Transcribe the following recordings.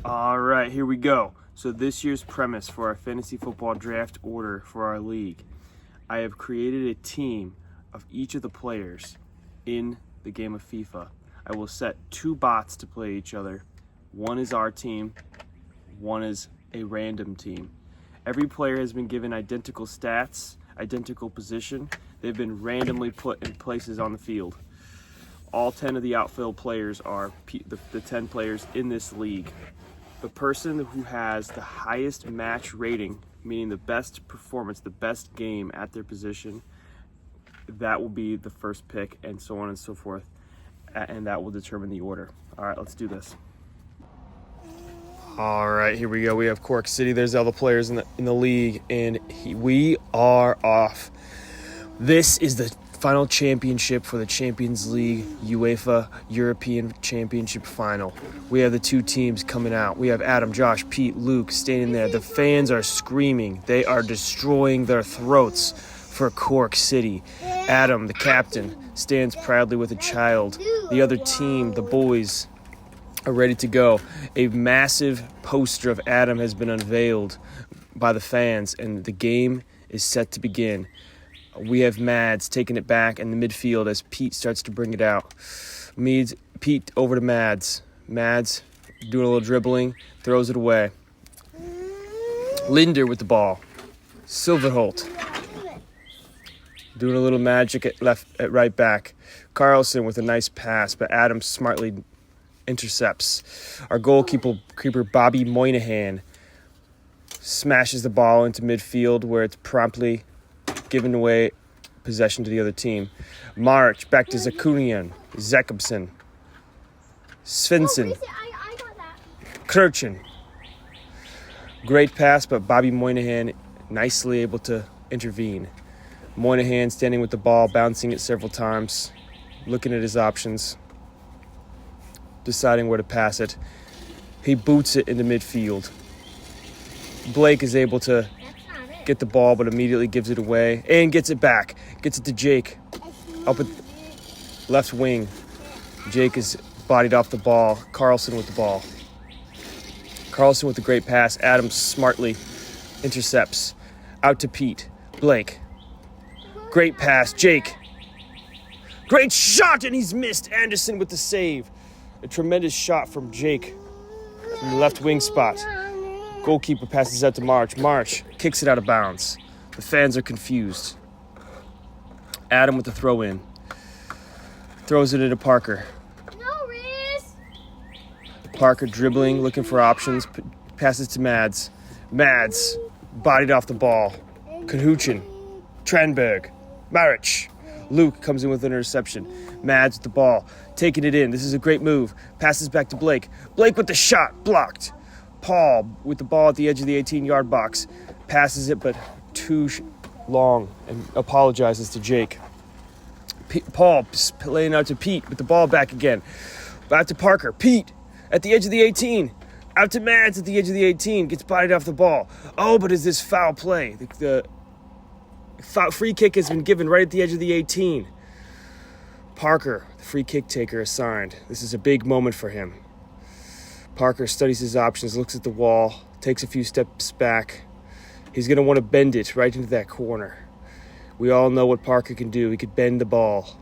All right, here we go. So this year's premise for our fantasy football draft order for our league, I have created a team of each of the players in the game of FIFA. I will set two bots to play each other. One is our team, one is a random team. Every player has been given identical stats, identical position. They've been randomly put in places on the field. All 10 of the outfield players are the 10 players in this league. The person who has the highest match rating, meaning the best performance, the best game at their position, that will be the first pick, and so on and so forth, and that will determine the order. All right, let's do this. All right, here we go. We have Cork City. There's all the players in the league, and we are off. This is the final championship for the Champions League UEFA European Championship final. We have the two teams coming out. We have Adam, Josh, Pete, Luke standing there. The fans are screaming. They are destroying their throats for Cork City. Adam, the captain, stands proudly with a child. The other team, the boys, are ready to go. A massive poster of Adam has been unveiled by the fans, and the game is set to begin. We have Mads taking it back in the midfield as Pete starts to bring it out. Pete over to Mads. Mads doing a little dribbling, throws it away. Linder with the ball. Silverholt doing a little magic at right back. Carlson with a nice pass, but Adam smartly intercepts. Our goalkeeper Bobby Moynihan smashes the ball into midfield where it's promptly given away possession to the other team. March back to Zakunian, Zakobsen, Svensson, Kirchen. Great pass, but Bobby Moynihan nicely able to intervene. Moynihan standing with the ball, bouncing it several times, looking at his options, deciding where to pass it. He boots it into midfield. Blake is able to get the ball, but immediately gives it away and gets it back. Gets it to Jake up at left wing. Jake is bodied off the ball. Carlson with the ball. Carlson with a great pass. Adams smartly intercepts. Out to Pete. Blake. Great pass. Jake. Great shot, and he's missed. Anderson with the save. A tremendous shot from Jake from the left wing spot. Goalkeeper passes out to March. March kicks it out of bounds. The fans are confused. Adam with the throw in. Throws it into Parker. No, Reese! Parker dribbling, looking for options. Passes to Mads. Mads bodied off the ball. Kahuchin. Tranberg. Maric. Luke comes in with an interception. Mads with the ball. Taking it in. This is a great move. Passes back to Blake. Blake with the shot. Blocked. Paul with the ball at the edge of the 18-yard box. Passes it, but too long, and apologizes to Jake. Paul laying out to Pete with the ball back again. Back to Parker. Pete at the edge of the 18. Out to Mads at the edge of the 18. Gets bodied off the ball. Oh, but is this foul play? The free kick has been given right at the edge of the 18. Parker, the free kick taker, assigned. This is a big moment for him. Parker studies his options, looks at the wall, takes a few steps back. He's going to want to bend it right into that corner. We all know what Parker can do. He can bend the ball.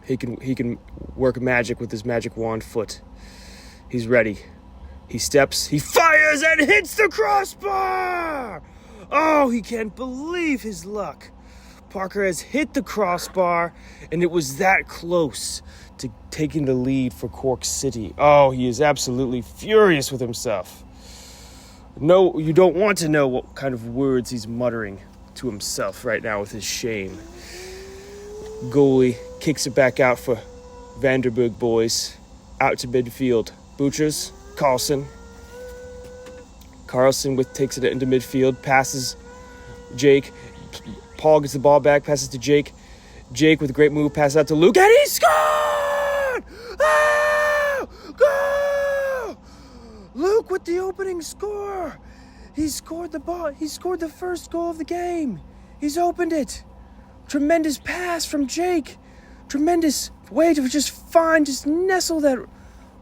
He can work magic with his magic wand foot. He's ready. He steps, he fires and hits the crossbar! Oh, he can't believe his luck. Parker has hit the crossbar, and it was that close to taking the lead for Cork City. Oh, he is absolutely furious with himself. No, you don't want to know what kind of words he's muttering to himself right now with his shame. Goalie kicks it back out for Vanderburg boys. Out to midfield. Butchers, Carlson. Carlson takes it into midfield, passes Jake. Paul gets the ball back, passes to Jake. Jake with a great move, passes out to Luke, and he scored! Oh! Goal! Luke with the opening score. He scored the ball. He scored the first goal of the game. He's opened it. Tremendous pass from Jake. Tremendous way to just nestle that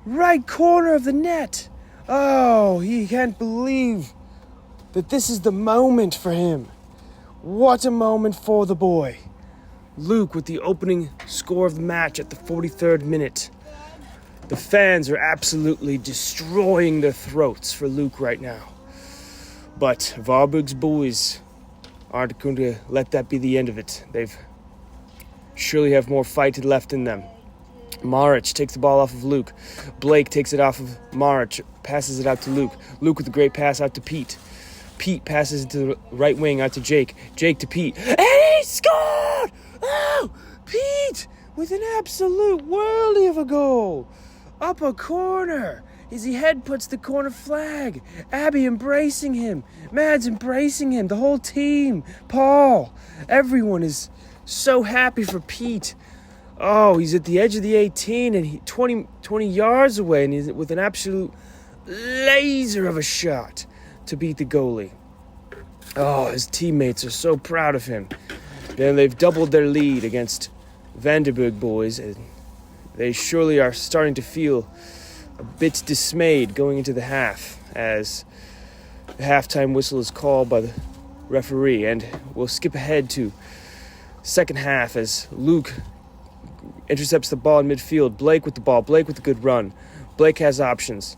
right corner of the net. Oh, he can't believe that this is the moment for him. What a moment for the boy. Luke with the opening score of the match at the 43rd minute. The fans are absolutely destroying their throats for Luke right now. But Varberg's boys aren't going to let that be the end of it. They've surely have more fight left in them. Maric takes the ball off of Luke. Blake takes it off of Maric, passes it out to Luke. Luke with a great pass out to Pete. Pete passes it to the right wing out to Jake. Jake to Pete. And he scored! Oh, Pete with an absolute worldie of a goal. Up a corner. As he headbutts the corner flag. Abby embracing him. Mads embracing him. The whole team. Paul. Everyone is so happy for Pete. Oh, he's at the edge of the 18 and 20 yards away, and he's with an absolute laser of a shot to beat the goalie. Oh, his teammates are so proud of him. Then they've doubled their lead against Vandenberg boys, and they surely are starting to feel a bit dismayed going into the half as the halftime whistle is called by the referee. And we'll skip ahead to second half as Luke intercepts the ball in midfield. Blake with the ball. Blake with a good run. Blake has options.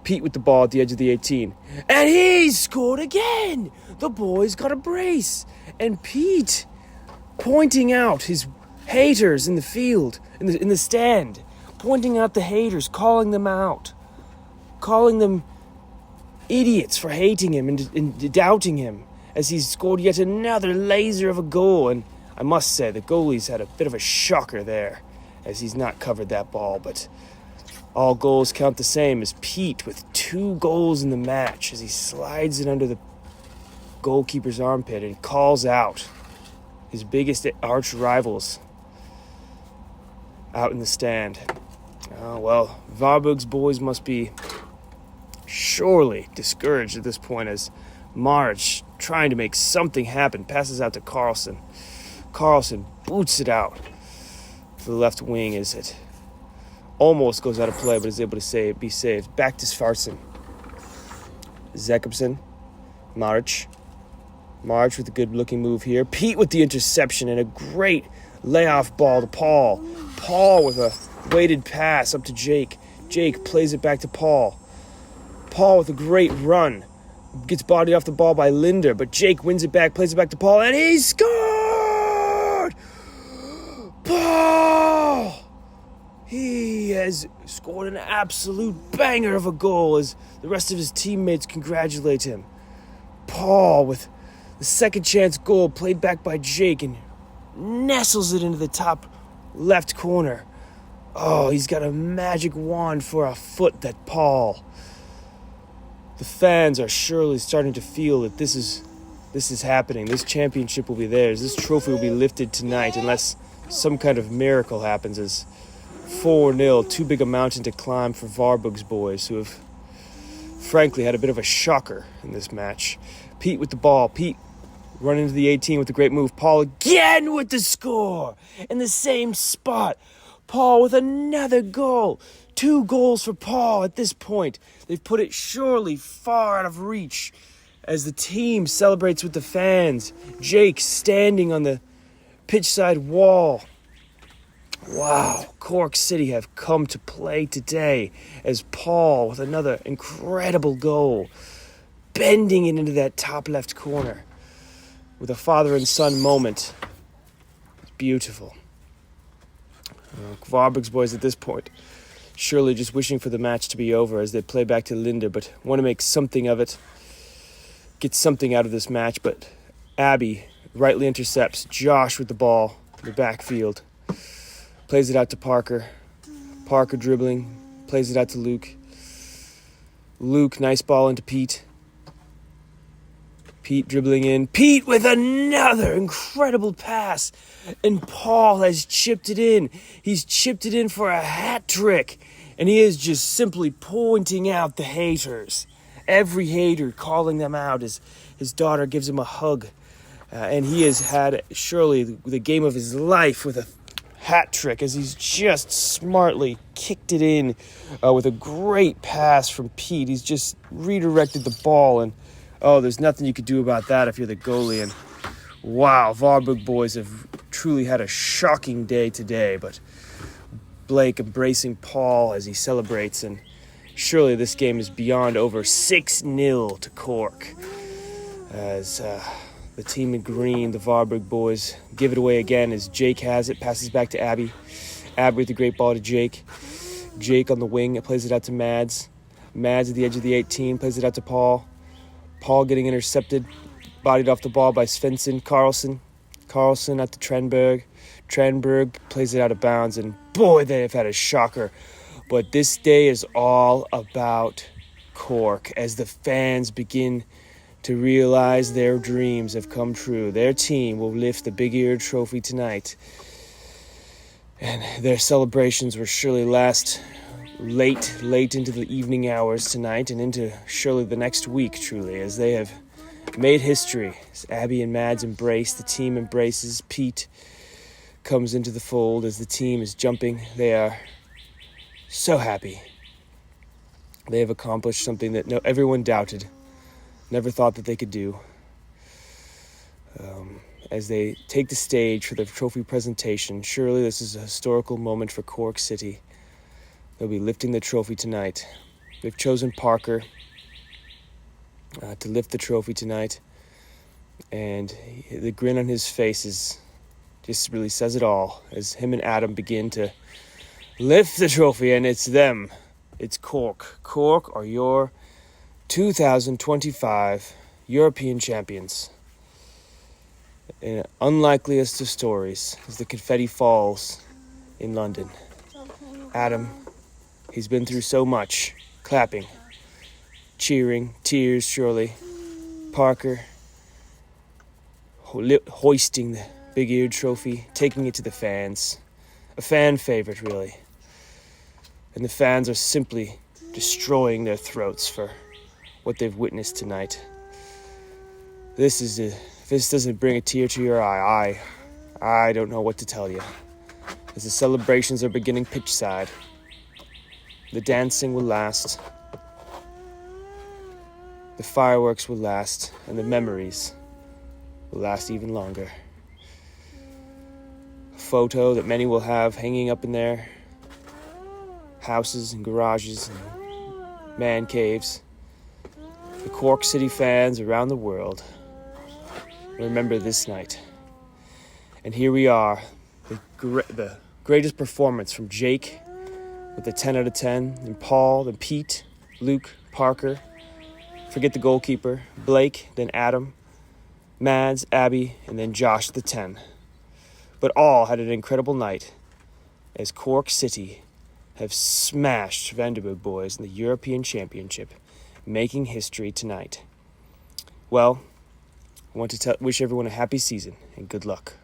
Pete with the ball at the edge of the 18. And he scored again! The boys got a brace. And Pete pointing out his haters in the field, in the stand. Pointing out the haters, calling them out. Calling them idiots for hating him and doubting him as he's scored yet another laser of a goal. And I must say, the goalie's had a bit of a shocker there as he's not covered that ball, but all goals count the same as Pete with 2 goals in the match as he slides it under the goalkeeper's armpit and calls out his biggest arch rivals out in the stand. Oh, well, Varberg's boys must be surely discouraged at this point as Maric, trying to make something happen, passes out to Carlson. Carlson boots it out to the left wing as it almost goes out of play, but is able to be saved. Back to Svartson. Jakobsen. Maric. Maric with a good-looking move here. Pete with the interception and a great layoff ball to Paul. Paul with a weighted pass up to Jake. Jake plays it back to Paul. Paul with a great run. Gets bodied off the ball by Linder, but Jake wins it back, plays it back to Paul, and he scored! Paul! He has scored an absolute banger of a goal as the rest of his teammates congratulate him. Paul with the second chance goal played back by Jake and nestles it into the top left corner. Oh, he's got a magic wand for a foot, that Paul. The fans are surely starting to feel that this is happening. This championship will be theirs. This trophy will be lifted tonight unless some kind of miracle happens as 4-0, too big a mountain to climb for Varberg's boys, who have frankly had a bit of a shocker in this match. Pete with the ball. Pete running into the 18 with a great move. Paul again with the score in the same spot. Paul with another goal. 2 goals for Paul at this point. They've put it surely far out of reach as the team celebrates with the fans. Jake standing on the pitch side wall. Wow, Cork City have come to play today as Paul with another incredible goal, bending it into that top left corner with a father and son moment. It's beautiful. Varberg's boys at this point surely just wishing for the match to be over as they play back to Linder, but want to make something of it, get something out of this match. But Abby rightly intercepts. Josh with the ball in the backfield. Plays it out to Parker. Parker dribbling. Plays it out to Luke. Luke, nice ball into Pete. Pete dribbling in. Pete with another incredible pass. And Paul has chipped it in. He's chipped it in for a hat trick. And he is just simply pointing out the haters. Every hater calling them out as his daughter gives him a hug. And he has had surely the game of his life with a hat trick as he's just smartly kicked it in with a great pass from Pete. He's just redirected the ball, and there's nothing you could do about that if you're the goalie. And wow, Varberg boys have truly had a shocking day today, but Blake embracing Paul as he celebrates, and surely this game is beyond over. 6-0 to Cork as the team in green, the Varberg boys, give it away again as Jake has it, passes back to Abby. Abby with the great ball to Jake. Jake on the wing, plays it out to Mads. Mads at the edge of the 18, plays it out to Paul. Paul getting intercepted, bodied off the ball by Svensson. Carlson at the Trenberg. Trenberg plays it out of bounds, and boy, they have had a shocker. But this day is all about Cork as the fans begin to realize their dreams have come true. Their team will lift the Big Ear Trophy tonight. And their celebrations will surely last late into the evening hours tonight and into surely the next week, truly, as they have made history. As Abby and Mads embrace, the team embraces. Pete comes into the fold as the team is jumping. They are so happy. They have accomplished something that everyone doubted, never thought that they could do. As they take the stage for the trophy presentation, surely this is a historical moment for Cork City. They'll be lifting the trophy tonight. They've chosen Parker to lift the trophy tonight, and the grin on his face just really says it all as him and Adam begin to lift the trophy, and it's them. It's Cork. Cork are your 2025 European champions. In unlikeliest of stories, as the confetti falls in London. Adam, he's been through so much. Clapping, cheering, tears surely. Parker, hoisting the Big Ear Trophy, taking it to the fans. A fan favorite, really. And the fans are simply destroying their throats for what they've witnessed tonight. If this doesn't bring a tear to your eye, I don't know what to tell you. As the celebrations are beginning pitch side, the dancing will last, the fireworks will last, and the memories will last even longer. A photo that many will have hanging up in their houses and garages and man caves. The Cork City fans around the world remember this night. And here we are, the greatest performance from Jake with a 10 out of 10, and Paul, then Pete, Luke, Parker, forget the goalkeeper, Blake, then Adam, Mads, Abby, and then Josh the 10. But all had an incredible night as Cork City have smashed Vanderbilt boys in the European Championship, making history tonight. Well, I want to wish everyone a happy season and good luck.